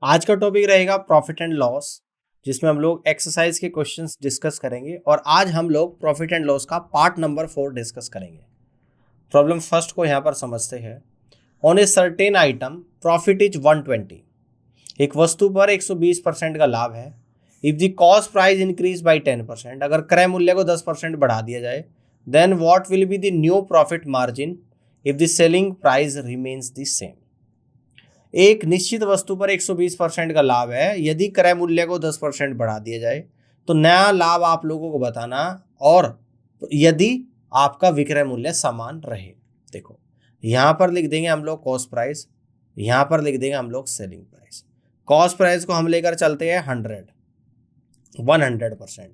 आज का टॉपिक रहेगा प्रॉफिट एंड लॉस, जिसमें हम लोग एक्सरसाइज के क्वेश्चंस डिस्कस करेंगे। और आज हम लोग प्रॉफिट एंड लॉस का पार्ट नंबर 4 डिस्कस करेंगे। प्रॉब्लम फर्स्ट को यहाँ पर समझते हैं। On a certain item profit is 120। एक वस्तु पर 120% का लाभ है। If the cost price increase by 10%, अगर क्रय मूल्य को 10% बढ़ा दिया जाए, then what will be the new profit margin if the selling price remains the same. एक निश्चित वस्तु पर 120% का लाभ है, यदि क्रय मूल्य को 10% बढ़ा दिया जाए तो नया लाभ आप लोगों को बताना, और यदि आपका विक्रय मूल्य समान रहे। देखो यहां पर लिख देंगे हम लोग कॉस्ट प्राइस, यहां पर लिख देंगे हम लोग सेलिंग प्राइस। कॉस्ट प्राइस को हम लेकर चलते हैं 100%।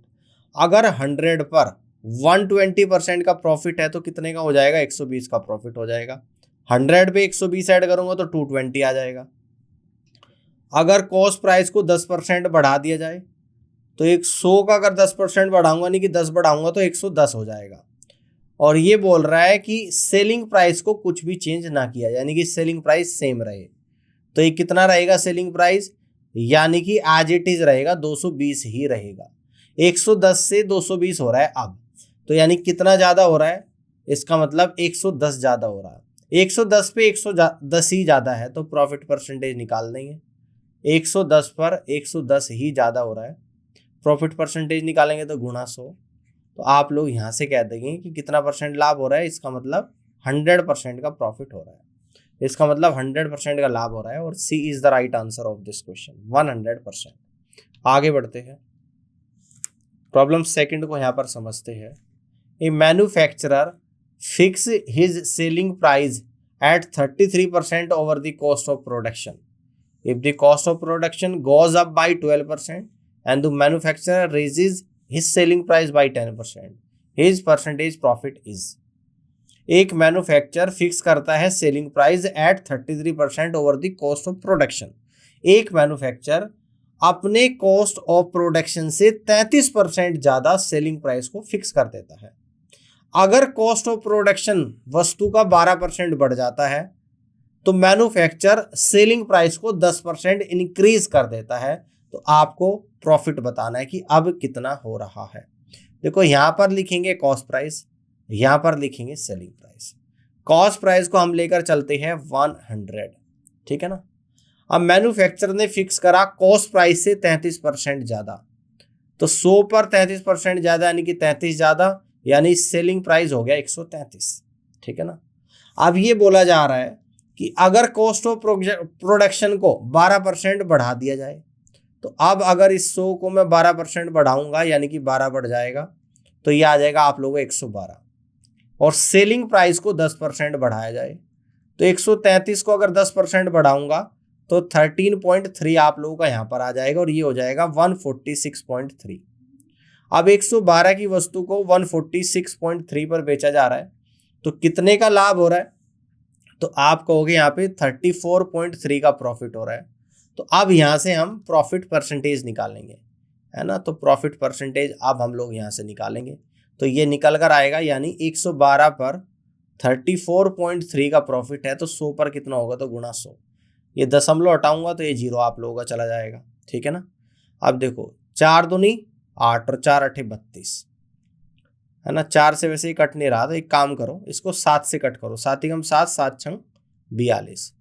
अगर 100 पर 120% का प्रॉफिट है तो कितने का हो जाएगा? 120 का प्रॉफिट हो जाएगा। 100 पे 120 ऐड करूंगा तो 220 आ जाएगा। अगर कॉस्ट प्राइस को 10% बढ़ा दिया जाए तो 100 का अगर 10% बढ़ाऊंगा, नहीं कि 10 बढ़ाऊंगा, तो 110 हो जाएगा। और ये बोल रहा है कि सेलिंग प्राइस को कुछ भी चेंज ना किया, यानी कि सेलिंग प्राइस सेम रहे। तो ये कितना रहेगा सेलिंग प्राइस? यानी कि एज इट इज रहेगा, 220 ही रहेगा। 110 से 220 हो रहा है अब, तो यानी कितना ज्यादा हो रहा है? इसका मतलब 110 ज्यादा हो रहा है। 110 पे 110 ही ज्यादा है तो प्रॉफिट परसेंटेज निकाल देंगे। 110 पर 110 ही ज्यादा हो रहा है, प्रॉफिट परसेंटेज निकालेंगे तो गुणा 100। तो आप लोग यहां से कह देंगे कि कितना परसेंट लाभ हो रहा है, इसका मतलब 100% का प्रॉफिट हो रहा है, इसका मतलब 100% का लाभ हो रहा है। और C is the right answer of this question, 100%। आगे बढ़ते हैं, प्रॉब्लम सेकंड को यहां पर समझते हैं। A manufacturer fix his selling price at 33% over the cost of production. If the cost of production goes up by 12% and the manufacturer raises his selling price by 10%, his percentage profit is। एक manufacturer fix करता है selling price at 33% over the cost of production. एक manufacturer अपने cost of production से 33% ज्यादा selling price को fix कर देता है। अगर कॉस्ट ऑफ प्रोडक्शन वस्तु का 12% बढ़ जाता है तो मैन्युफैक्चरर सेलिंग प्राइस को 10% इंक्रीज कर देता है। तो आपको प्रॉफिट बताना है कि अब कितना हो रहा है। देखो यहां पर लिखेंगे कॉस्ट प्राइस, यहां पर लिखेंगे सेलिंग प्राइस। कॉस्ट प्राइस को हम लेकर चलते हैं 100, ठीक है ना। अब मैन्युफैक्चरर ने फिक्स करा कॉस्ट प्राइस से 33% ज्यादा, तो 100 पर 33% ज्यादा यानी कि 33 ज्यादा, यानी सेलिंग प्राइस हो गया 133, ठीक है ना। अब ये बोला जा रहा है कि अगर कॉस्ट ऑफ प्रोडक्शन को 12% बढ़ा दिया जाए, तो अब अगर इस 100 को मैं 12% बढ़ाऊंगा, यानी कि 12 बढ़ जाएगा, तो ये आ जाएगा आप लोगों को 112। और सेलिंग प्राइस को 10% बढ़ाया जाए तो 133 को अगर 10% बढ़ाऊंगा तो 13.3 आप लोगों का यहां पर आ जाएगा, और ये हो जाएगा 146.3। अब 112 की वस्तु को 146.3 पर बेचा जा रहा है, तो कितने का लाभ हो रहा है? तो आप कहोगे यहाँ पे 34.3 का प्रॉफिट हो रहा है। तो अब यहां से हम प्रॉफिट परसेंटेज निकालेंगे, है ना। तो प्रॉफिट परसेंटेज अब हम लोग यहां से निकालेंगे, तो ये निकल कर आएगा, यानी 112 पर 34.3 का प्रॉफिट है तो 100 पर कितना होगा? तो गुणा 100। ये दशमलव हटाऊंगा तो ये 0 आप लोगों का चला जाएगा, ठीक है ना। अब देखो 4 दूनी 8 और 4 8 32, है ना। 4 से वैसे ही कट नहीं रहा, तो एक काम करो, इसको 7 से कट करो। 7 कम 7, 7 छंग 42,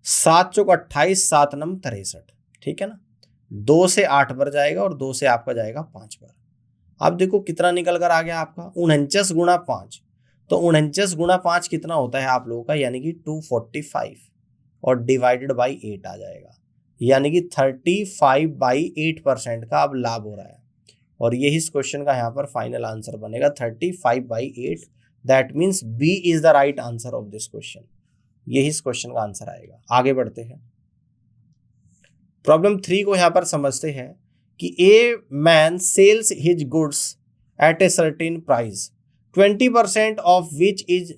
7 चौक 28, 7 नम 63, ठीक है ना। 2 से 8 पर जाएगा और 2 से आपका जाएगा 5 पर। अब देखो कितना निकल कर आ गया आपका 49 गुणा 5। तो 49 गुणा 5 कितना होता है आप लोगों का? यानी कि 245, और डिवाइडेड बाई 8 आ जाएगा, यानी कि 35/8% का अब लाभ हो रहा है। और यही इस क्वेश्चन का यहाँ पर फाइनल आंसर बनेगा, 35/8। That means B is the right answer of this question. यही इस क्वेश्चन का आंसर आएगा। आगे बढ़ते हैं, प्रॉब्लम 3 को यहां पर समझते हैं कि a man sells his goods at a certain price, 20% off which is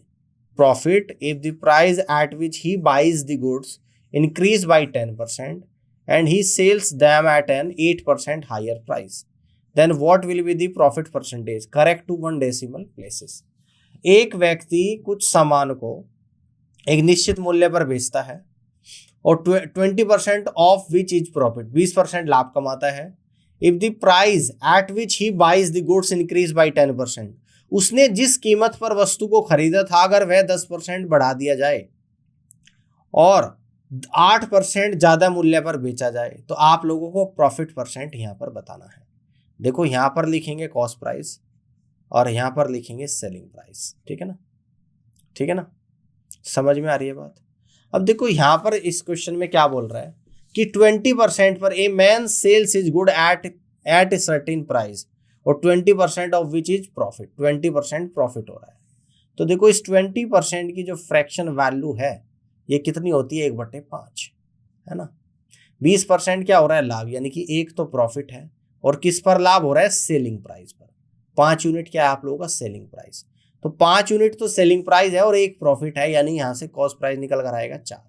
profit if the price at which he buys the goods increase by 10% and he sells them at an 8% higher price, then what will be the profit percentage? Correct to 1 decimal places. एक व्यक्ति कुछ सामान को एक निश्चित मूल्य पर बेचता है और 20% ऑफ विच इज प्रॉफिट, 20% लाभ कमाता है। If the price at which he buys the goods increase by 10%, उसने जिस कीमत पर वस्तु को खरीदा था अगर वह 10% बढ़ा दिया जाए और 8% ज्यादा मूल्य पर बेचा जाए तो आप लोगों को प्रॉफिट परसेंट यहां पर बताना है। देखो यहां पर लिखेंगे कॉस्ट प्राइस और यहां पर लिखेंगे सेलिंग प्राइस, ठीक है ना, ठीक है ना, समझ में आ रही है बात। अब देखो यहां पर इस क्वेश्चन में क्या बोल रहा है कि 20% पर a man sells his good at a certain price और 20% off which is profit, 20% profit हो रहा है। तो देखो इस 20% की जो फ्रैक्शन वैल्यू है ये कितनी होती है, 1/5, है ना। 20% क्या हो रहा है, लाभ, यानी कि एक तो प्रॉफिट है और किस पर लाभ हो रहा है, सेलिंग प्राइस पर। 5 यूनिट क्या है आप लोगों का, सेलिंग प्राइस। तो 5 यूनिट तो सेलिंग प्राइस है और एक प्रॉफिट है, यानी यहां से कॉस्ट प्राइस निकल कर आएगा 4,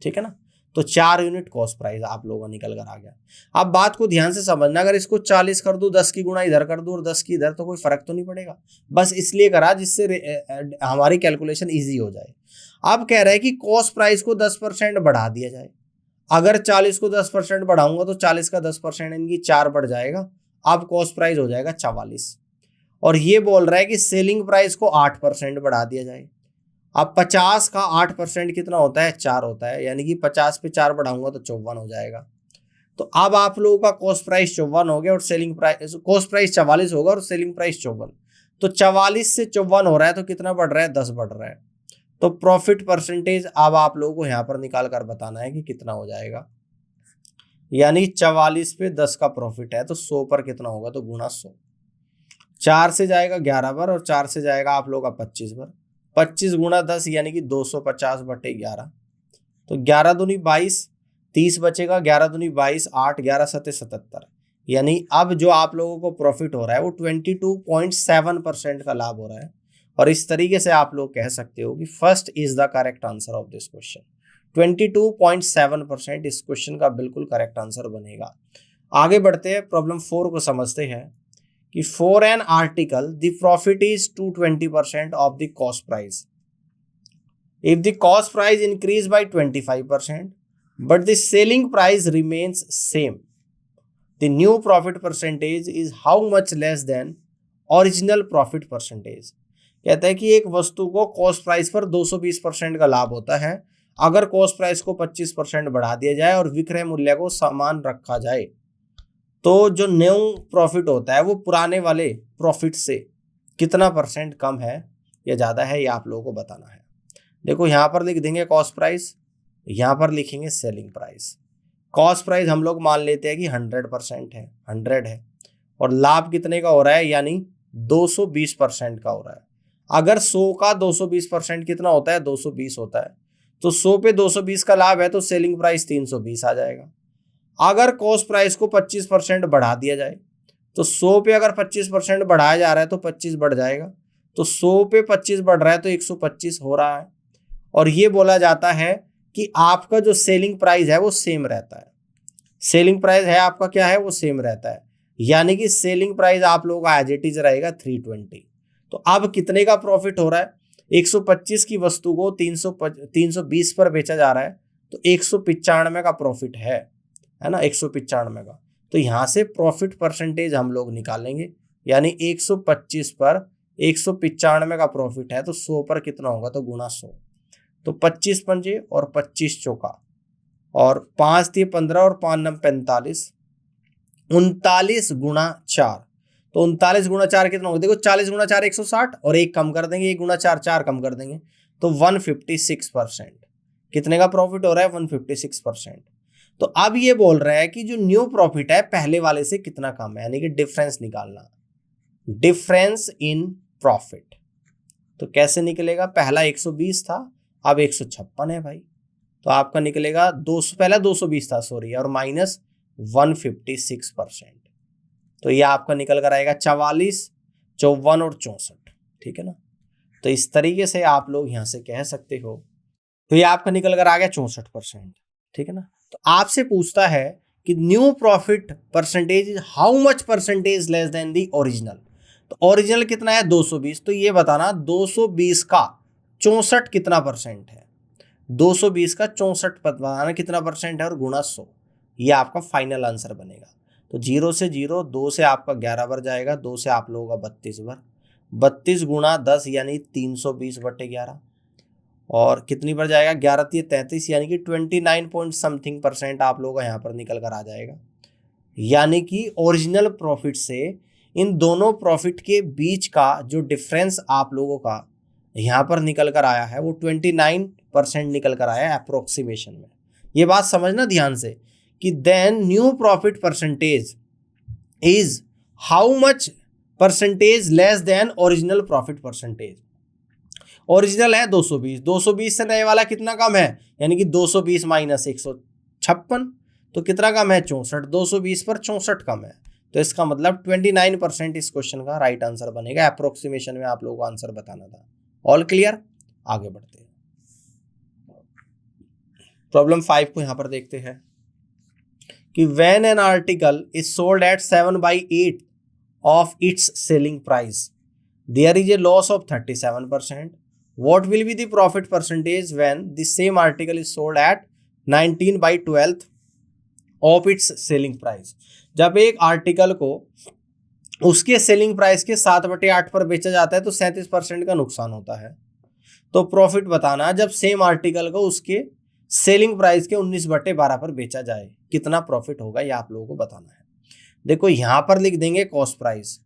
ठीक है ना। तो 4 यूनिट कॉस्ट प्राइस आप लोगों का निकल कर आ गया। अब बात को ध्यान से समझना, अगर इसको 40 कर दूं, 10 की गुणा इधर कर दूं और 10 की इधर, तो कोई फर्क तो नहीं पड़ेगा, बस इसलिए करा जिससे हमारी कैलकुलेशन ईजी हो जाए। अब कह रहा है कि कॉस्ट प्राइस को 10% बढ़ा दिया जाए। अगर 40 को 10% बढ़ाऊंगा तो 40 का 10% इनकी 4 बढ़ जाएगा, अब कॉस्ट प्राइस हो जाएगा 44। और ये बोल रहा है कि सेलिंग प्राइस को 8% बढ़ा दिया जाए। अब 50 का 8% कितना होता है, 4 होता है, यानी कि 50 पे 4 बढ़ाऊंगा तो 54 हो जाएगा। तो अब आप लोगों का कॉस्ट प्राइस 54 हो गया और सेलिंग प्राइस, कॉस्ट प्राइस 44 होगा और सेलिंग प्राइस 54। तो 44 से 54 हो रहा है तो कितना बढ़ रहा है, 10 बढ़ रहा है। तो प्रॉफिट परसेंटेज अब आप लोगों को यहां पर निकाल कर बताना है कि कितना हो जाएगा, यानी 44 पे 10 का प्रॉफिट है तो 100 पर कितना होगा, तो गुणा 100। 4 से जाएगा 11 पर और 4 से जाएगा आप लोगों का 25 पर, 25 गुणा 10 यानी कि 250/11। तो 11 दूनी 22, 30 बचेगा, 11 दूनी 22, 8, 11 सत्ते 77। यानी अब जो आप लोगों को प्रॉफिट हो रहा है वो 22.7% का लाभ हो रहा है। और इस तरीके से आप लोग कह सकते हो कि first is the correct answer of this question. 22.7% इस क्वेश्चन का बिल्कुल करेक्ट आंसर बनेगा। आगे बढ़ते हैं, प्रॉब्लम 4 को समझते हैं कि for an article the profit is 220% of the cost price. If the cost price increase by 25% but the selling price remains same, the new profit percentage is how much less than original profit percentage. कहता है कि एक वस्तु को cost price पर 220% का लाभ होता है, अगर कॉस्ट प्राइस को 25% बढ़ा दिया जाए और विक्रय मूल्य को समान रखा जाए तो जो न्यू प्रॉफिट होता है वो पुराने वाले प्रॉफिट से कितना परसेंट कम है या ज़्यादा है, ये आप लोगों को बताना है। देखो यहाँ पर लिख देंगे कॉस्ट प्राइस, यहाँ पर लिखेंगे सेलिंग प्राइस। कॉस्ट प्राइस हम लोग मान लेते हैं कि 100% है, 100 है, और लाभ कितने का हो रहा है, यानी 220% का हो रहा है। अगर 100 का 220% कितना होता है, 220 होता है, तो 100 पे 220 का लाभ है तो सेलिंग प्राइस 320 आ जाएगा। अगर कॉस्ट प्राइस को 25% बढ़ा दिया जाए तो 100 पे अगर 25% बढ़ाया जा रहा है तो 25 बढ़ जाएगा, तो 100 पे 25 बढ़ रहा है तो 125 हो रहा है। और ये बोला जाता है कि आपका जो सेलिंग प्राइस है वो सेम रहता है। सेलिंग प्राइस है आपका क्या है, वो सेम रहता है, यानी कि सेलिंग प्राइस आप लोगों का एज इट इज रहेगा 320। तो अब कितने का प्रॉफिट हो रहा है, 125 की वस्तु को 320 पर बेचा जा रहा है तो 195 का प्रॉफिट है ना, 195 का। तो यहां से प्रॉफिट परसेंटेज हम लोग निकालेंगे, यानी 125 पर 195 का प्रॉफिट है तो 100 पर कितना होगा, तो गुणा 100। तो 25 पंजे और 25 चौका और 5 दिए 15 और 5 9 45, 39 गुणा 4। तो 39 गुणा 4 कितना होगा, देखो 40 गुणा 4 160 और एक कम कर देंगे, 1 गुणा 4 4 कम कर देंगे तो 156%। कितने का प्रॉफिट हो रहा है, 156%। तो अब ये बोल रहा है कि जो न्यू प्रॉफिट है पहले वाले से कितना कम है, यानी कि डिफरेंस निकालना, डिफरेंस इन प्रॉफिट। तो कैसे निकलेगा, पहला 120 था अब 156 है भाई, तो आपका निकलेगा 200, पहला 220 था सॉरी, और माइनस 156%। तो ये आपका निकल कर आएगा 44, 54 और 64, ठीक है ना। तो इस तरीके से आप लोग यहां से कह सकते हो। तो ये आपका निकल कर आ गया 64%, ठीक है ना। तो आपसे पूछता है कि new profit percentage is how much percentage less than the original. तो ओरिजिनल कितना है 220, तो ये बताना 220 का 64 कितना परसेंट है। 220 का 64 बताना कितना परसेंट है और गुणा 100, ये आपका फाइनल आंसर बनेगा। तो 0 से 0, 2 से आपका 11 बार जाएगा, 2 से आप लोगों का 32 बार, 32 गुणा 10 यानी 320/11, और कितनी बार जाएगा, 11 × 33 यानी कि 29 पॉइंट समथिंग % आप लोगों का यहाँ पर निकल कर आ जाएगा। यानी कि ओरिजिनल प्रॉफिट से इन दोनों प्रॉफिट के बीच का जो डिफरेंस आप लोगों का यहाँ पर निकल कर आया है वो 29% निकल कर आया है अप्रोक्सीमेशन में। ये बात समझना ध्यान से कि then new profit percentage is how much % less than original profit percentage. Original है 220, 220 से नए वाला कितना कम है, यानी कि 220 माइनस 156, तो कितना कम है 64, 220 पर 64 कम है, तो इसका मतलब 29% इस क्वेश्चन का राइट आंसर बनेगा। अप्रोक्सीमेशन में आप लोगों को आंसर बताना था। ऑल क्लियर, आगे बढ़ते हैं। प्रॉब्लम 5 को यहां पर देखते हैं कि when an article is sold at 7/8 of its selling price there is a loss of 37%. What will be the profit percentage when the same article is sold at 19/12 of its selling price? जब एक article को उसके selling price के 7/8 पर बेचा जाता है तो 37% का नुकसान होता है। तो प्रॉफिट बताना जब सेम आर्टिकल को उसके सेलिंग प्राइस के 19/12 पर बेचा जाए कितना प्रॉफिट होगा, ये आप लोगों को बताना है। देखो यहां पर लिख देंगे कॉस्ट प्राइस,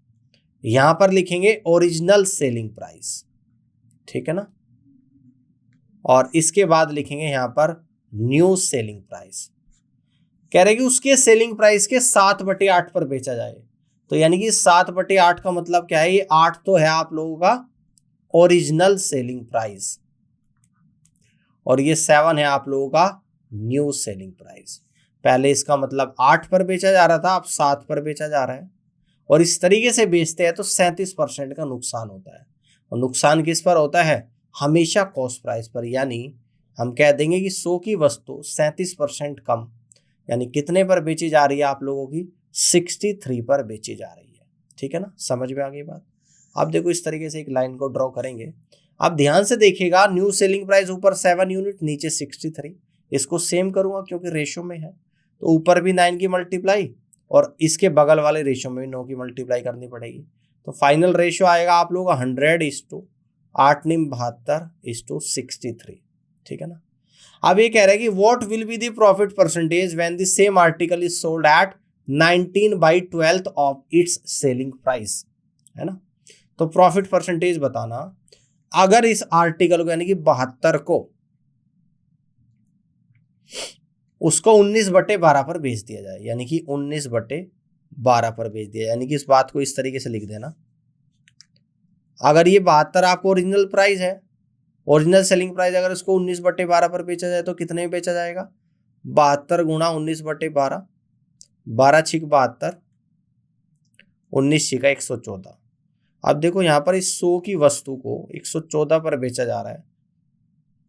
यहां पर लिखेंगे ओरिजिनल सेलिंग प्राइस, ठीक है ना, और इसके बाद लिखेंगे यहां पर न्यू सेलिंग प्राइस। कह रहे कि उसके सेलिंग प्राइस के 7/8 पर बेचा जाए, तो यानी कि 7/8 का मतलब क्या है, ये 8 तो है आप लोगों का ओरिजिनल सेलिंग प्राइस और ये 7 है आप लोगों का न्यू सेलिंग प्राइस। पहले इसका मतलब 8 पर बेचा जा रहा था, अब 7 पर बेचा जा रहा है, और इस तरीके से बेचते हैं तो 37% का नुकसान होता है। और नुकसान किस पर होता है, हमेशा कॉस्ट प्राइस पर, यानी हम कह देंगे कि 100 की वस्तु 37% कम, यानी कितने पर बेची जा रही है आप लोगों की, 63 पर बेची जा रही है। ठीक है ना, समझ में आ गई बात। अब देखो इस तरीके से एक लाइन को ड्रॉ करेंगे, आप ध्यान से देखिएगा, न्यू सेलिंग प्राइस ऊपर 7 यूनिट, नीचे 63, इसको सेम करूंगा क्योंकि रेशो में है, तो ऊपर भी 9 की मल्टीप्लाई और इसके बगल वाले रेशो में भी 9 की मल्टीप्लाई करनी पड़ेगी, तो फाइनल रेशो आएगा आप लोगों का 100:8×9=72:63। ठीक है ना। अब ये कह रहा है कि what will be the profit percentage when the same article is sold eight 19/12 of its selling price, है ना। तो प्रॉफिट परसेंटेज बताना अगर इस आर्टिकल को यानी कि 72 को उसको 19/12 पर बेच दिया जाए, यानी कि 19/12 पर बेच दिया, यानी कि इस बात को इस तरीके से लिख देना, अगर ये 72 आपको ओरिजिनल प्राइस है, ओरिजिनल सेलिंग प्राइस, अगर इसको 19/12 पर बेचा जाए तो कितने में बेचा जाएगा, 72 गुणा 19/12, 12 × 72, 19 × 114। अब देखो यहाँ पर इस 100 की वस्तु को 114 पर बेचा जा रहा है,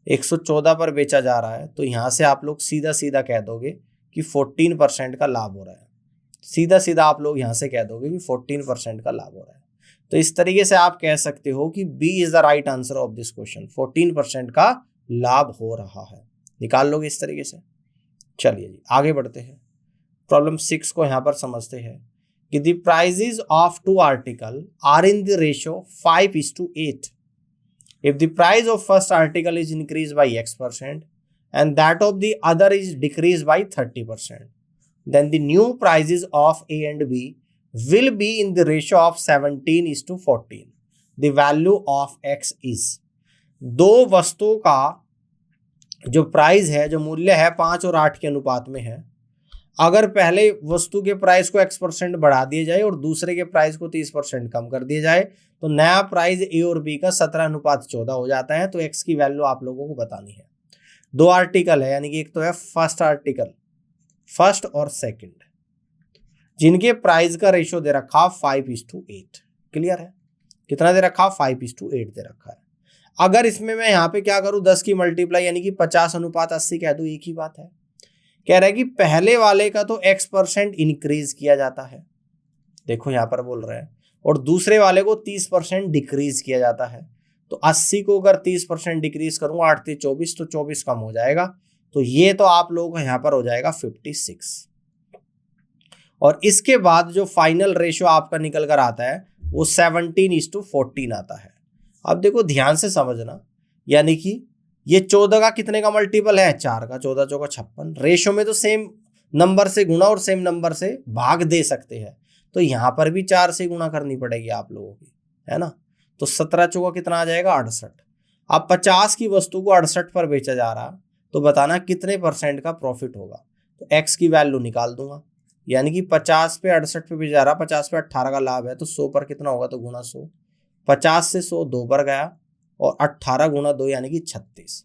114 पर बेचा जा रहा है, तो यहाँ से आप लोग सीधा सीधा कह दोगे कि 14% का लाभ हो रहा है, सीधा सीधा आप लोग यहाँ से कह दोगे कि 14% का लाभ हो रहा है। तो इस तरीके से आप कह सकते हो कि B is the right answer of this question, 14% का लाभ हो रहा है, निकाल लोगे इस तरीके से। चलिए जी आगे बढ़ते हैं, प्रॉब्लम 6 को यहाँ पर समझते हैं कि the prices of 2 article are in the ratio 5:8। If the price of first article is increased by X% and that of the other is decreased by 30%, then the new prices of A and B will be in the ratio of 17:14. The value of X is, दो वस्तुओं का जो price है, जो मूल्य है 5 और 8 के अनुपात में है, अगर पहले वस्तु के प्राइस को X% बढ़ा दिया जाए और दूसरे के प्राइस को 30% कम कर दिया जाए तो नया प्राइस ए और बी का 17:14 हो जाता है। तो एक्स की वैल्यू आप लोगों को बतानी है। 2 आर्टिकल है, यानी कि एक तो है फर्स्ट आर्टिकल, फर्स्ट और सेकंड, जिनके प्राइस का रेशियो दे रखा 5:8। क्लियर है, कितना दे रखा, 5:8 दे रखा है। अगर इसमें मैं यहाँ पे क्या करूँ, 10 की मल्टीप्लाई यानी कि 50:80 कह दूँ, एक ही बात है। कह रहा है कि पहले वाले का तो X% इंक्रीज किया जाता है, देखो यहाँ पर बोल रहे हैं, और दूसरे वाले को 30% डिक्रीज किया जाता है। तो 80 को अगर 30% डिक्रीज करूंगा, 8 से 24, तो 24 कम हो जाएगा। तो ये तो आप लोगों का यहाँ पर हो जाएगा 56। और इसके बाद जो फाइनल रेशियो आपका निकल कर आता है वो 17:14 आता है। अब देखो ध्यान से समझना, यानी कि ये 14 का कितने का मल्टीपल है, 4 का। 14 चौका 56। रेशियो में तो सेम नंबर से गुणा और सेम नंबर से भाग दे सकते हैं, तो यहाँ पर भी 4 से गुणा करनी पड़ेगी आप लोगों की, है ना। तो 17 चौका कितना आ जाएगा, 68। अब 50 की वस्तु को 68 पर बेचा जा रहा, तो बताना कितने % का प्रॉफिट होगा। तो एक्स की वैल्यू निकाल दूंगा, यानी कि 50 पे 68 पे बेचा जा रहा, 50 पे 18 का लाभ है, तो 100 पर कितना होगा, तो गुना 100। 50 से 100 2 पर गया, और 18 गुना 2 यानी कि 36।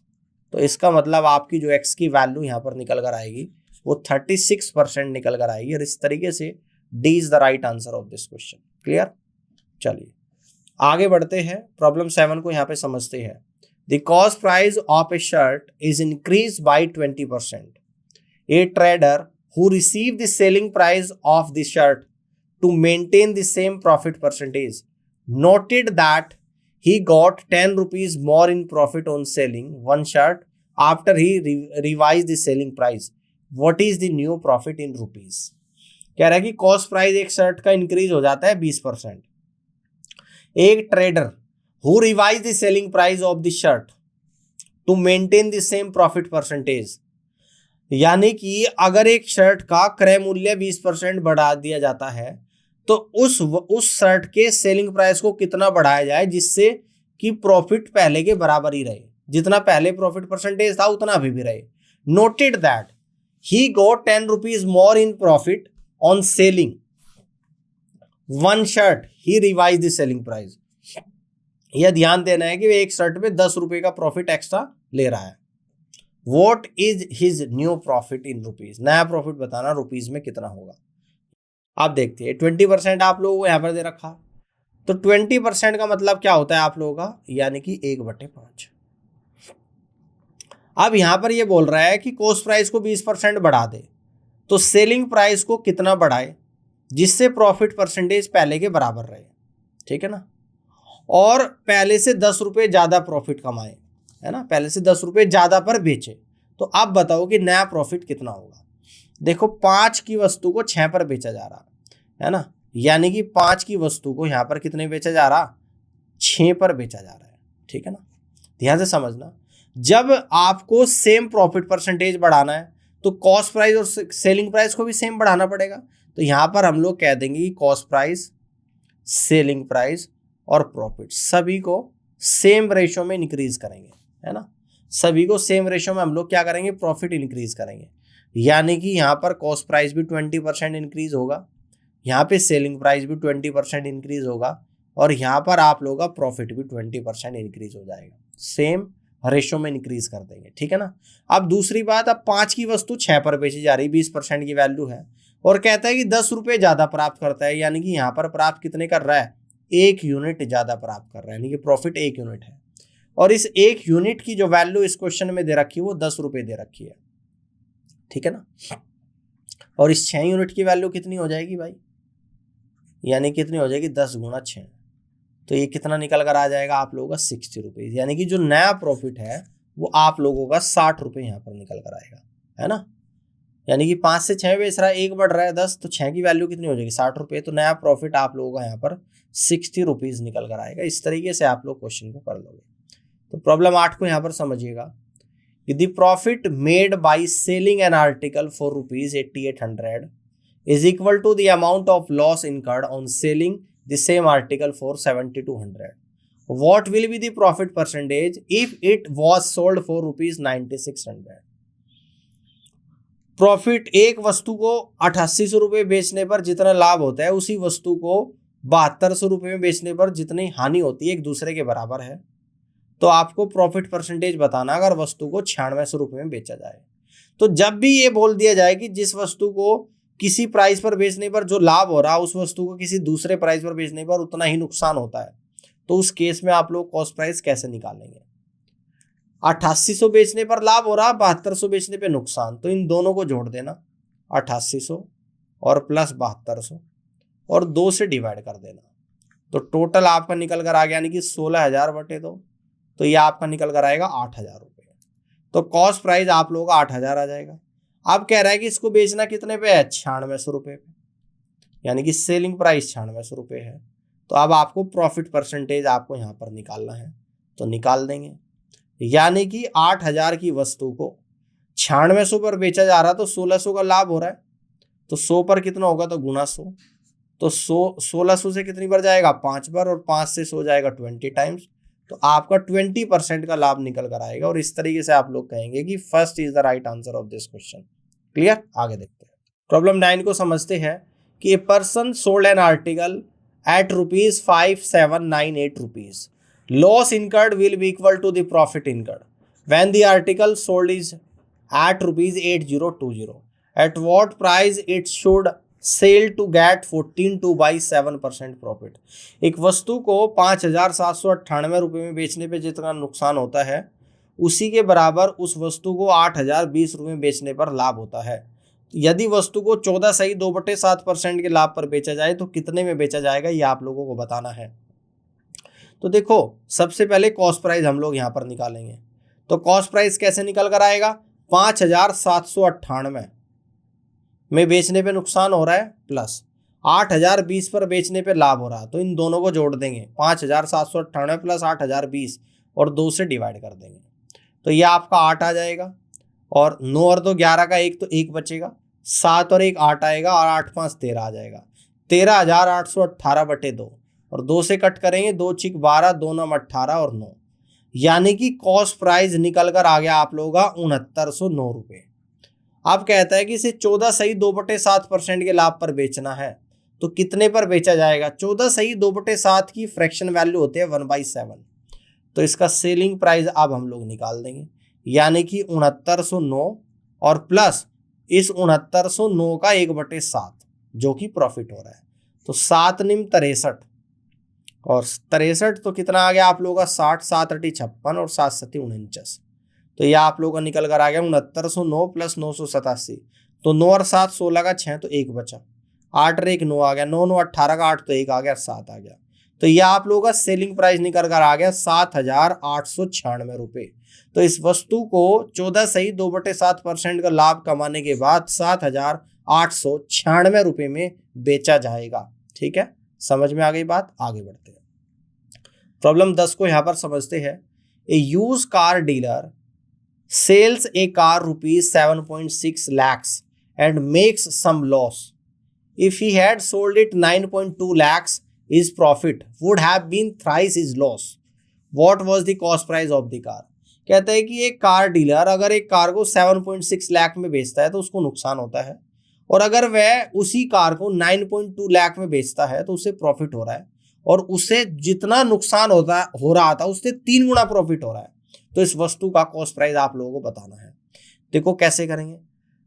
तो इसका मतलब आपकी जो एक्स की वैल्यू यहाँ पर निकल कर आएगी वो 36% निकल कर आएगी। और इस तरीके से D is the right answer of this question. Clear? चलिए आगे बढ़ते हैं, प्रॉब्लम 7 को यहाँ पे समझते हैं। The cost price of A shirt is increase by 20%. A trader who received the selling price of the shirt to maintain the same profit percentage noted that he got 10 rupees more in profit on selling one shirt after he revised the selling price. What is the new profit in rupees? कह रहा है कि cost price एक shirt का increase हो जाता है 20%. एक trader who revised the selling price of the shirt to maintain the same profit percentage, यानी कि अगर एक शर्ट का क्रय मूल्य 20% बढ़ा दिया जाता है, तो उस शर्ट के सेलिंग प्राइस को कितना बढ़ाया जाए जिससे कि प्रॉफिट पहले के बराबर ही रहे, जितना पहले प्रॉफिट परसेंटेज था उतना अभी भी रहे। Noted that he got 10 rupees more in profit on selling one shirt, he revise the selling price. यह ध्यान देना है कि एक शर्ट पे 10 रुपए का प्रॉफिट एक्स्ट्रा ले रहा है। What is his new profit in rupees? नया प्रॉफिट बताना रुपीज में कितना होगा। आप देखते हैं 20% आप लोगों को यहाँ पर दे रखा, तो 20% का मतलब क्या होता है आप लोगों का, यानी कि 1/5। अब यहाँ पर ये बोल रहा है कि कॉस्ट प्राइस को 20% बढ़ा दे, तो सेलिंग प्राइस को कितना बढ़ाए जिससे प्रॉफिट परसेंटेज पहले के बराबर रहे, ठीक है ना। और पहले से 10 रुपये ज्यादा प्रॉफिट कमाए, है ना, पहले से 10 रुपये ज्यादा पर बेचे। तो अब बताओ कि नया प्रॉफिट कितना होगा। देखो 5 की वस्तु को 6 पर बेचा जा रहा है ना, यानी कि 5 की वस्तु को यहाँ पर कितने बेचा जा रहा, 6 पर बेचा जा रहा है, ठीक है ना। ध्यान से समझना, जब आपको सेम प्रॉफिट परसेंटेज बढ़ाना है तो कॉस्ट प्राइस और सेलिंग प्राइस को भी सेम बढ़ाना पड़ेगा। तो यहाँ पर हम लोग कह देंगे कि कॉस्ट प्राइस, सेलिंग प्राइस और प्रॉफिट सभी को सेम रेशो में इंक्रीज करेंगे, है ना। सभी को सेम रेशो में हम लोग क्या करेंगे, प्रॉफिट इंक्रीज करेंगे। यानी कि यहाँ पर कॉस्ट प्राइस भी 20% इंक्रीज होगा, यहाँ पे सेलिंग प्राइस भी 20% इंक्रीज होगा, और यहाँ पर आप लोगों का प्रॉफिट भी 20% इंक्रीज हो जाएगा। सेम रेशो में इंक्रीज कर देंगे, ठीक है ना। अब दूसरी बात, अब 5 की वस्तु 6 पर बेची जा रही, 20% की वैल्यू है, और कहता है कि 10 रुपये ज्यादा प्राप्त करता है, यानी कि यहाँ पर प्राप्त कितने कर रहा है, 1 यूनिट ज्यादा प्राप्त कर रहा है, यानी कि प्रॉफिट 1 यूनिट है। और इस 1 यूनिट की जो वैल्यू इस क्वेश्चन में दे रखी है वो 10 रुपये दे रखी है, ठीक है ना। और इस 6 यूनिट की वैल्यू कितनी हो जाएगी भाई, यानी कितनी हो जाएगी, 10 गुणा 6, तो ये कितना निकल कर आ जाएगा आप लोगों का 60 रुपीज। यानी कि जो नया प्रॉफिट है वो आप लोगों का 60 रुपये यहाँ पर निकल कर आएगा, है ना। यानी कि 5 से 6 बेच रहा है, 1 बढ़ रहा है 10, तो 6 की वैल्यू कितनी हो जाएगी, 60 रुपये। तो नया प्रॉफिट आप लोगों का यहाँ पर 60 रुपीज निकल कर आएगा। इस तरीके से आप लोग क्वेश्चन को कर लोगे। तो प्रॉब्लम 8 को यहाँ पर समझिएगा। The profit made by selling an article for ₹8,800 is equal to the amount of loss incurred on selling the same article for ₹7,200. What will be the profit percentage if it was sold for ₹9,600? Profit, एक वस्तु को 8800 रुपये बेचने पर जितना लाभ होता है, उसी वस्तु को 7200 रुपये में बेचने पर जितनी हानि होती है, एक दूसरे के बराबर है। तो आपको प्रॉफिट परसेंटेज बताना अगर वस्तु को 9600 रुपये में बेचा जाए। तो जब भी ये बोल दिया जाए कि जिस वस्तु को किसी प्राइस पर बेचने पर जो लाभ हो रहा, उस वस्तु को किसी दूसरे प्राइस पर बेचने पर उतना ही नुकसान होता है, तो उस केस में आप लोग कॉस्ट प्राइस कैसे निकालेंगे। 8800 बेचने पर लाभ हो रहा, 7200 बेचने पे नुकसान, तो इन दोनों को जोड़ देना, 8800 और प्लस 7200 और 2 से डिवाइड कर देना, तो टोटल आपका निकल कर आ गया, यानी कि 16,000/2 तो ये आपका निकल कर आएगा 8,000 रुपये। तो कॉस्ट प्राइस आप लोगों का 8,000 आ जाएगा। अब कह रहा है कि इसको बेचना कितने पे है, 9600 रुपये पे, यानी कि सेलिंग प्राइस 9600 रुपये है। तो अब आपको प्रॉफिट परसेंटेज आपको यहाँ पर निकालना है, तो निकाल देंगे। यानी कि 8,000 की वस्तु को 9600 पर बेचा जा रहा, तो 1600 का लाभ हो रहा है। तो 100 पर कितना होगा, तो गुना 100, तो 1600 से कितनी बार जाएगा, 5 बार, और 5 से 100 जाएगा 20 टाइम्स। तो आपका 20% का लाभ निकल कर आएगा। और इस तरीके से आप लोग कहेंगे कि first is the right answer of this question. Clear, आगे देखते हैं। प्रॉब्लम 9 को समझते हैं कि a person sold an article at ₹5798 rupees, loss incurred will be equal to the profit incurred when the article sold is at ₹8020, at what price it should sell to get 14/7% profit. एक वस्तु को 5,798 रुपये में बेचने पे जितना नुकसान होता है, उसी के बराबर उस वस्तु को 8,020 रुपये में बेचने पर लाभ होता है। यदि वस्तु को 14.2/7% के लाभ पर बेचा जाए तो कितने में बेचा जाएगा, ये आप लोगों को बताना है। तो देखो, सबसे पहले कॉस्ट प्राइस हम लोग यहाँ पर निकालेंगे। तो कॉस्ट प्राइस कैसे निकल कर आएगा, 5,798 में बेचने पे नुकसान हो रहा है, प्लस 8,020 पर बेचने पे लाभ हो रहा है। तो इन दोनों को जोड़ देंगे, 5,798 प्लस 8,020, और 2 से डिवाइड कर देंगे। तो ये आपका 8 आ जाएगा, और 9 और 2 11 का 1, तो 1 बचेगा, 7 और 1 8 आएगा, और 8 5 13 आ जाएगा। 13,818/2, और 2 से कट करेंगे, 2 6 12, 2 9 18 और 9, यानी कि कॉस्ट प्राइस निकल कर आ गया आप लोगों का 6909 रुपये। अब कहता है कि इसे 14.2/7% के लाभ पर बेचना है, तो कितने पर बेचा जाएगा। 14.2/7 की फ्रैक्शन वैल्यू होती है 1/7, तो इसका सेलिंग प्राइस अब हम लोग निकाल देंगे, यानी कि 6909 और प्लस इस 6909 का 1/7 जो कि प्रॉफिट हो रहा है। तो 7 निम 63, और 63 तो कितना आ गया आप लोगों का 60, 7 8 56 और 7 7 49। तो यह आप लोगों का निकल कर आ गया 6909 प्लस 987। तो 9 और 7 16 का 6, तो 1 बचा, 8 और 1 9 आ गया, 9 9 18 का 8, तो 1 आ गया, 7 आ गया। तो यह आप लोगों का सेलिंग प्राइस निकल कर आ गया 7,896 रुपये। तो इस वस्तु को 14.2/7% का लाभ कमाने के बाद 7,896 रुपये में बेचा जाएगा। ठीक है, समझ में आ गई बात, आगे बढ़ते हैं। प्रॉब्लम 10 को यहां पर समझते हैं। A use car dealer sells a car ₹7.6 lakhs and makes some loss. If he had sold it 9.2 lakhs, his profit would have been thrice his loss. What was the cost price of the car? कहता है कि एक car dealer अगर एक car को 7.6 लाख में बेचता है तो उसको नुकसान होता है, और अगर वह उसी कार को 9.2 लाख में बेचता है तो उसे प्रॉफिट हो रहा है, और उसे जितना नुकसान हो रहा था उससे 3 गुना प्रॉफिट हो रहा है। तो इस वस्तु का कॉस्ट प्राइस आप लोगों को बताना है। देखो कैसे करेंगे,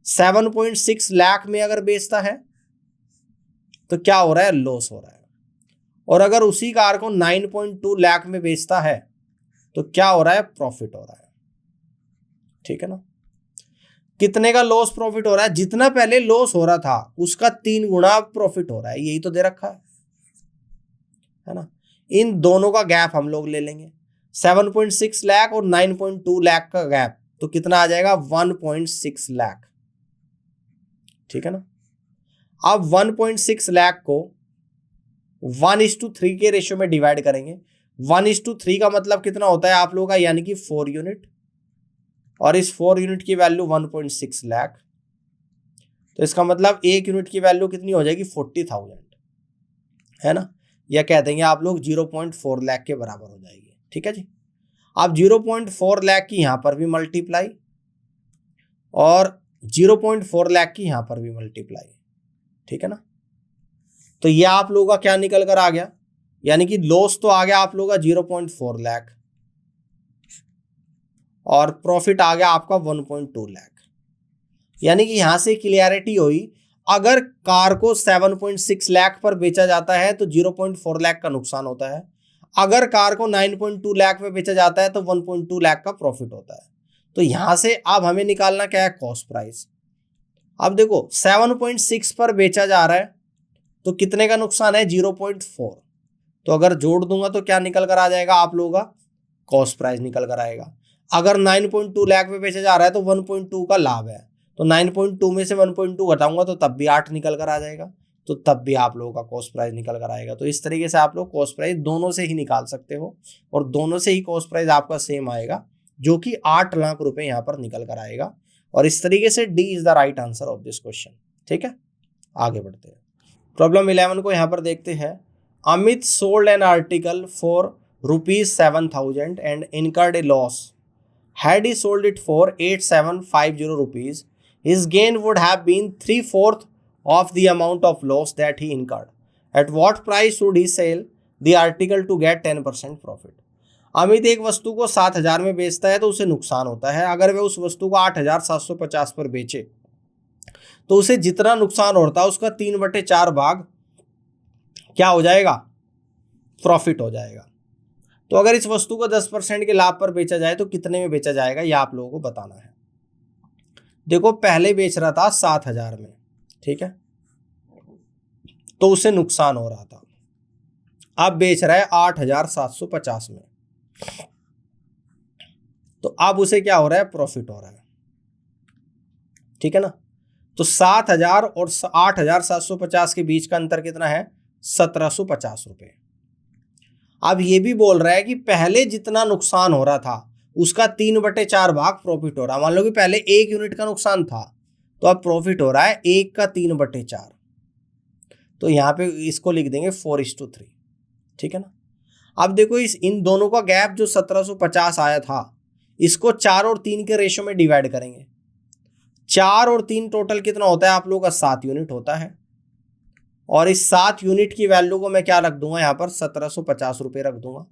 7.6 लाख में अगर बेचता है तो क्या हो रहा है, लॉस हो रहा है, और अगर उसी कार को 9.2 लाख में बेचता है तो क्या हो रहा है, प्रॉफिट हो रहा है। ठीक है ना, कितने का लॉस प्रॉफिट हो रहा है, जितना पहले लॉस हो रहा था उसका 3 गुना प्रॉफिट हो रहा है, यही तो दे रखा है ना। इन दोनों का गैप हम लोग ले लेंगे, 7.6 लाख और 9.2 लाख का गैप, तो कितना आ जाएगा, 1.6 लाख। ठीक है ना। अब 1.6 लाख को 1:3 के रेशियो में डिवाइड करेंगे। 1:3 का मतलब कितना होता है आप लोगों का, यानी कि 4 यूनिट, और इस 4 यूनिट की वैल्यू 1.6 लाख, तो इसका मतलब 1 यूनिट की वैल्यू कितनी हो जाएगी, 40,000, है ना, या कह देंगे आप लोग 0.4 लाख के बराबर हो जाएगी। ठीक है जी। अब 0.4 लाख की यहां पर भी मल्टीप्लाई, और 0.4 लाख की यहां पर भी मल्टीप्लाई। ठीक है ना, तो यह आप लोगों का क्या निकल कर आ गया, यानी कि लॉस तो आ गया आप लोगों का 0.4 लाख, और प्रॉफिट आ गया आपका 1.2 लाख। यानी कि यहां से क्लियरिटी हुई, अगर कार को 7.6 लाख पर बेचा जाता है तो 0.4 लाख का नुकसान होता है, अगर कार को 9.2 लाख में बेचा जाता है तो 1.2 लाख का प्रॉफिट होता है। तो यहां से अब हमें निकालना क्या है, कॉस्ट प्राइस। अब देखो 7.6 पर बेचा जा रहा है तो कितने का नुकसान है, 0.4, तो अगर जोड़ दूंगा तो क्या निकल कर आ जाएगा आप लोगों का, कॉस्ट प्राइस निकल कर आएगा। अगर 9.2 लाख पे बेचा जा रहा है तो 1.2 का लाभ है, तो 9.2 में से 1.2 घटाऊंगा तो तब भी 8 निकल कर आ जाएगा, तो तब भी आप लोगों का कॉस्ट प्राइस निकल कर आएगा। तो इस तरीके से आप लोग कॉस्ट प्राइस दोनों से ही निकाल सकते हो और दोनों से ही कॉस्ट प्राइस आपका सेम आएगा, जो कि 8 लाख रुपए यहाँ पर निकल कर आएगा। और इस तरीके से D is the right answer of this question. ठीक है, आगे बढ़ते हैं। प्रॉब्लम 11 को यहाँ पर देखते हैं। Amit sold an article for ₹7,000 and incurred A loss. Had he sold it for 8,750 rupees, his gain would have been 3/4 of the amount of loss that he incurred. At what price should he sell the article to get 10% profit? Amit एक वस्तु को 7,000 में बेचता है तो उसे नुकसान होता है। अगर वह उस वस्तु को 8,750 पर बेचे तो उसे जितना नुकसान होता है उसका 3/4 भाग क्या हो जाएगा, प्रॉफिट हो जाएगा। तो अगर इस वस्तु को 10% के लाभ पर बेचा जाए तो कितने में बेचा जाएगा, यह आप लोगों को बताना है। देखो पहले बेच रहा था 7,000 में, ठीक है, तो उसे नुकसान हो रहा था। अब बेच रहा है 8,750 में, तो अब उसे क्या हो रहा है, प्रॉफिट हो रहा है। ठीक है ना। तो 7,000 और 8,750 के बीच का अंतर कितना है, 1,750 रुपए। अब ये भी बोल रहा है कि पहले जितना नुकसान हो रहा था उसका 3/4 भाग प्रॉफिट हो रहा है। मान लो कि पहले 1 यूनिट का नुकसान था तो अब प्रॉफिट हो रहा है 1 का 3/4, तो यहाँ पे इसको लिख देंगे 4:3। ठीक है ना। अब देखो इन दोनों का गैप जो 1,750 आया था, इसको 4 और 3 के रेशो में डिवाइड करेंगे। 4 और 3 टोटल कितना होता है आप लोगों का, 7 यूनिट होता है। और इस 7 यूनिट की वैल्यू को मैं क्या रख दूंगा यहाँ पर, 1,750 रुपये रख दूंगा।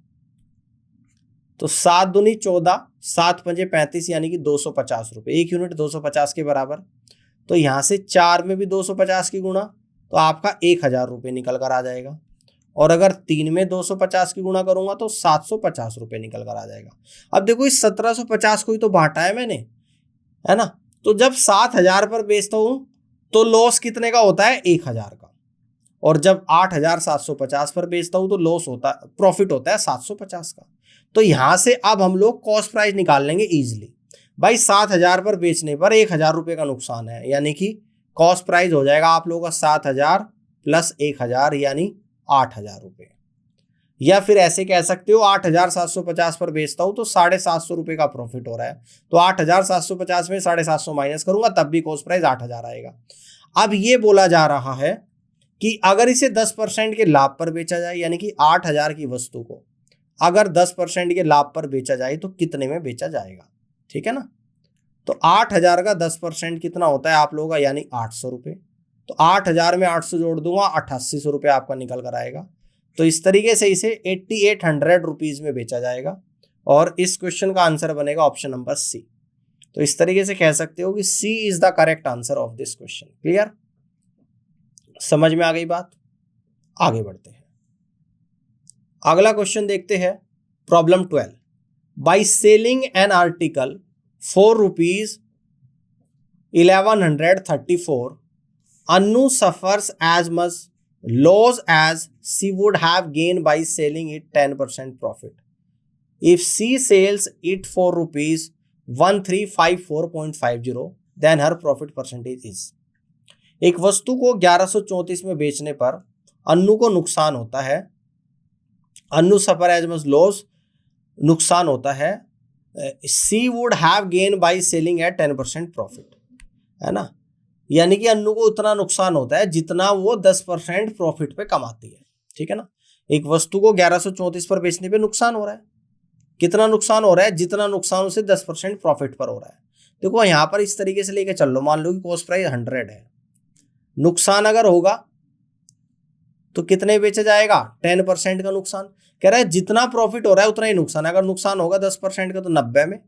तो 7 दूनी 14, 7 पंजे 35, यानी कि 250 रुपये। 1 यूनिट 250 के बराबर। तो यहाँ से 4 में भी 250 की गुणा, तो आपका 1,000 रुपये निकल कर आ जाएगा। और अगर 3 में 250 की गुणा करूंगा तो 750 रुपये निकल कर आ जाएगा। अब देखो इस 1,750 को ही तो बांटा है मैंने, है ना। तो जब 7,000 पर बेचता हूं तो लॉस कितने का होता है, 1,000 का। और जब 8,750 पर बेचता हूं तो लॉस होता है, प्रॉफिट होता है 750 का। तो यहां से अब हम लोग कॉस्ट प्राइस निकाल लेंगे इजीली। भाई 7,000 पर बेचने पर 1,000 रुपये का नुकसान है, यानी कि कॉस्ट प्राइस हो जाएगा आप लोगों का 7,000 प्लस 1,000 यानी 8,000 रुपये। या फिर ऐसे कह सकते हो 8,750 पर बेचता हूं तो 750 रुपये का प्रॉफिट हो रहा है, तो 8,750 में 750 माइनस करूंगा तब भी कॉस्ट प्राइस 8,000 आएगा। अब ये बोला जा रहा है कि अगर इसे 10% के लाभ पर बेचा जाए, यानी कि 8,000 की वस्तु को अगर 10% के लाभ पर बेचा जाए तो कितने में बेचा जाएगा। ठीक है ना। तो 8,000 का 10% कितना होता है आप लोगों का, यानी 800 रुपये। तो 8,000 में 800 जोड़ दूंगा, 8,800 रुपये आपका निकल कर आएगा। तो इस तरीके से इसे 8,800 रुपीज में बेचा जाएगा। और इस क्वेश्चन का आंसर बनेगा ऑप्शन नंबर सी। तो इस तरीके से कह सकते हो कि C is the correct answer of this question. Clear, समझ में आ गई बात। आगे बढ़ते हैं, अगला क्वेश्चन देखते हैं। Problem 12, by selling an article for ₹1,134, Annu suffers as much loss as she would have gain by selling it 10% profit. If she sells it for ₹1,354.50 then her profit percentage is. एक वस्तु को 1134 में बेचने पर अन्नू को नुकसान होता है, Annu suffer as much loss, नुकसान होता है। She would have gain by selling at 10% profit, है ना। यानी कि अन्नू को उतना नुकसान होता है जितना वो 10% प्रॉफिट पे कमाती है। ठीक है ना। एक वस्तु को 1134 पर बेचने पे नुकसान हो रहा है, कितना नुकसान हो रहा है, जितना नुकसान उसे 10% प्रॉफिट पर हो रहा है। देखो यहां पर इस तरीके से लेके चल लो, मान लो कि कॉस्ट प्राइस 100 है, नुकसान अगर होगा तो कितने बेचा जाएगा, 10% का नुकसान। कह रहा है जितना प्रॉफिट हो रहा है उतना ही नुकसान। अगर नुकसान होगा 10% का तो 90 में,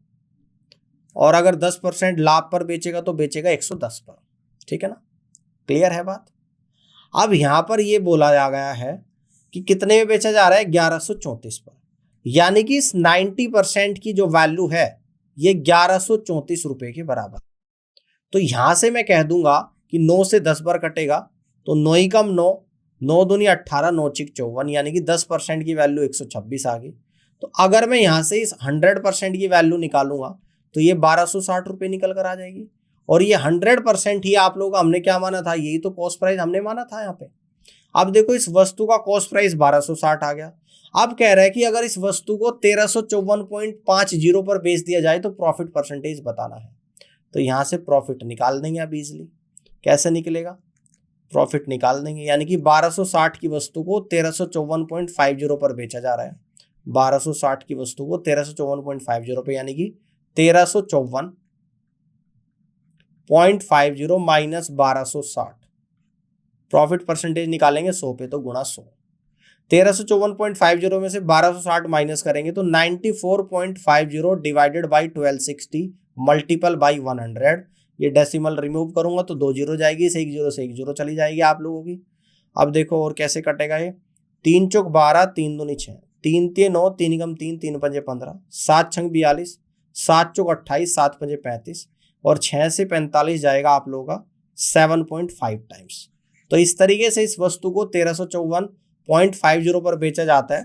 और अगर 10% लाभ पर बेचेगा तो बेचेगा 110 पर। ठीक है ना। क्लियर है बात। अब यहां पर यह बोला जा गया है कि कितने में बेचा जा रहा है, 1134 पर, यानी कि इस 90% की जो वैल्यू है ये 1134 रुपए के बराबर। तो यहां से मैं कह दूंगा कि 9 से 10 बार कटेगा तो 9 ही कम 9, 9 दूनी 18, 9 चिक 54, यानी कि 10% की वैल्यू 126 आ गई। तो अगर मैं यहाँ से इस 100% की वैल्यू निकालूंगा तो ये 1260 रुपये निकल कर आ जाएगी। और ये 100% ही आप लोगों का हमने क्या माना था, यही तो कॉस्ट प्राइस हमने माना था यहाँ पे। अब देखो इस वस्तु का कॉस्ट प्राइस 1260 आ गया। अब कह रहा है कि अगर इस वस्तु को 1354.50 पर बेच दिया जाए तो प्रॉफिट परसेंटेज बताना है। तो यहाँ से प्रॉफिट निकाल देंगे आप इजीली। कैसे निकलेगा, प्रॉफिट निकाल देंगे, यानी कि 1260 की वस्तु को 1354.50 पर बेचा जा रहा है। 1260 की वस्तु को 1354.50 पे, यानी कि 1354.50 माइनस 1260, प्रॉफिट परसेंटेज निकालेंगे 100 पे तो गुणा 100। 1354.50 में से 1260 माइनस करेंगे तो 94.50 डिवाइडेड बाई 1260 मल्टीपल बाई 100। ये डेसिमल रिमूव करूंगा तो 2 जीरो जाएगी, इस 1 जीरो से 1 जीरो चली जाएगी आप लोगों की। अब देखो और कैसे कटेगा ये, 3 चौक 12, 3 दूनी 6, 3 तिये 9, 3 एकम 3, 3 पंजे 15, 7 छंग 42, 7 चौक 28, 7 पंजे 35 और 6 से 45 जाएगा आप लोगों का 7.5 टाइम्स। तो इस तरीके से इस वस्तु को 1354.50 पर बेचा जाता है।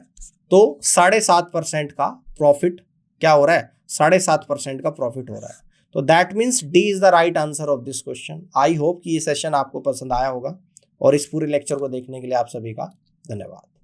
तो 7.5% का प्रॉफिट क्या हो रहा है, 7.5% का प्रॉफिट हो रहा है। तो that means D is the right answer of this question. I hope कि ये सेशन आपको पसंद आया होगा और इस पूरे लेक्चर को देखने के लिए आप सभी का धन्यवाद।